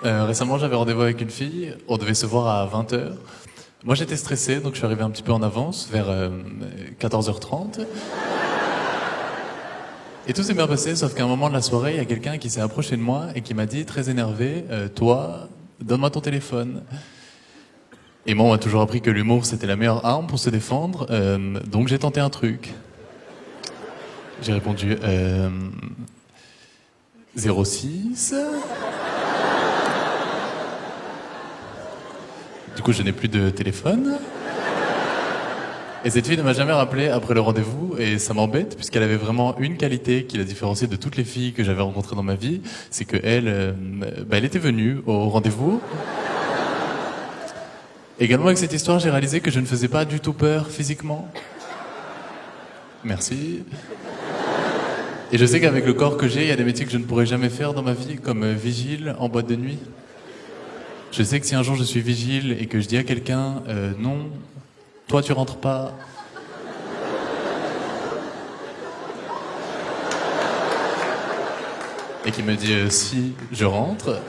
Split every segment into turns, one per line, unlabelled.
Récemment, j'avais rendez-vous avec une fille. On devait se voir à 20h. Moi, j'étais stressé, donc je suis arrivé un petit peu en avance, vers 14h30. Et tout s'est bien passé, sauf qu'à un moment de la soirée, il y a quelqu'un qui s'est approché de moi et qui m'a dit, très énervé, toi, donne-moi ton téléphone. Et moi, on m'a toujours appris que l'humour, c'était la meilleure arme pour se défendre, donc j'ai tenté un truc. J'ai répondu, 06. Du coup, je n'ai plus de téléphone. Et cette fille ne m'a jamais rappelé après le rendez-vous, et ça m'embête, puisqu'elle avait vraiment une qualité qui la différenciait de toutes les filles que j'avais rencontrées dans ma vie, c'est qu'elle, elle était venue au rendez-vous. Également, avec cette histoire, j'ai réalisé que je ne faisais pas du tout peur physiquement. Merci. Et je sais qu'avec le corps que j'ai, il y a des métiers que je ne pourrais jamais faire dans ma vie, comme vigile en boîte de nuit. Je sais que si un jour je suis vigile et que je dis à quelqu'un non, toi tu rentres pas. Et qui me dit si, je rentre.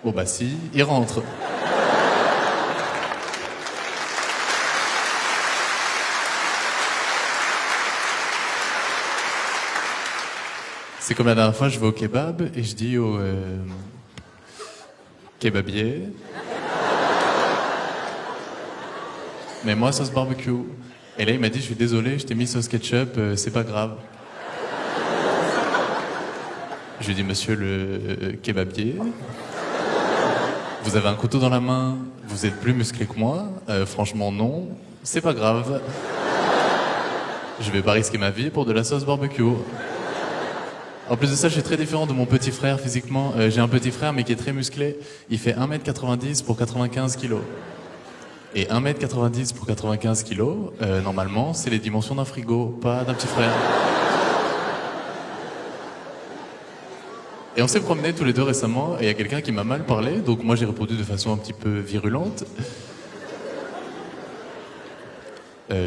Bon bah si, il rentre. C'est comme la dernière fois, je vais au kebab et je dis au kebabier, mais moi sauce barbecue. Et là il m'a dit, je suis désolé, je t'ai mis sauce ketchup, c'est pas grave. Je lui ai dit, monsieur le kebabier, vous avez un couteau dans la main, vous êtes plus musclé que moi, franchement non, c'est pas grave. Je vais pas risquer ma vie pour de la sauce barbecue. En plus de ça, je suis très différent de mon petit frère physiquement. J'ai un petit frère mais qui est très musclé. Il fait 1m90 pour 95 kilos. Et 1m90 pour 95 kilos, normalement, c'est les dimensions d'un frigo, pas d'un petit frère. Et on s'est promenés tous les deux récemment, et il y a quelqu'un qui m'a mal parlé, donc moi j'ai répondu de façon un petit peu virulente.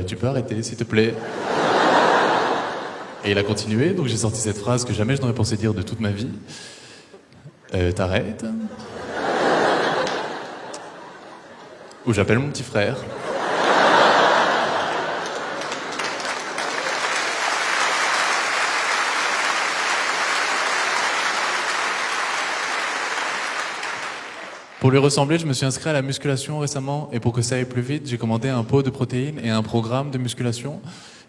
Tu peux arrêter, s'il te plaît. Et il a continué, donc j'ai sorti cette phrase que jamais je n'aurais pensé dire de toute ma vie. T'arrêtes. Ou j'appelle mon petit frère. Pour lui ressembler, je me suis inscrit à la musculation récemment, et pour que ça aille plus vite, j'ai commandé un pot de protéines et un programme de musculation.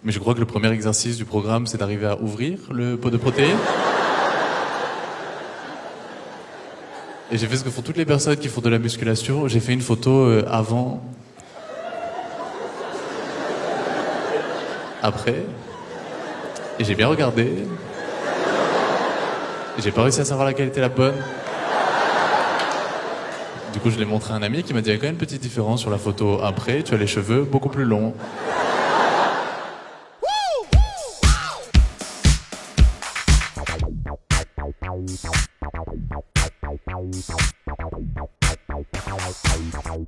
Mais je crois que le premier exercice du programme, c'est d'arriver à ouvrir le pot de protéines. Et j'ai fait ce que font toutes les personnes qui font de la musculation. J'ai fait une photo avant, après, et j'ai bien regardé. Et j'ai pas réussi à savoir laquelle était la bonne. Du coup, je l'ai montré à un ami qui m'a dit, il y a quand même une petite différence sur la photo après, tu as les cheveux beaucoup plus longs.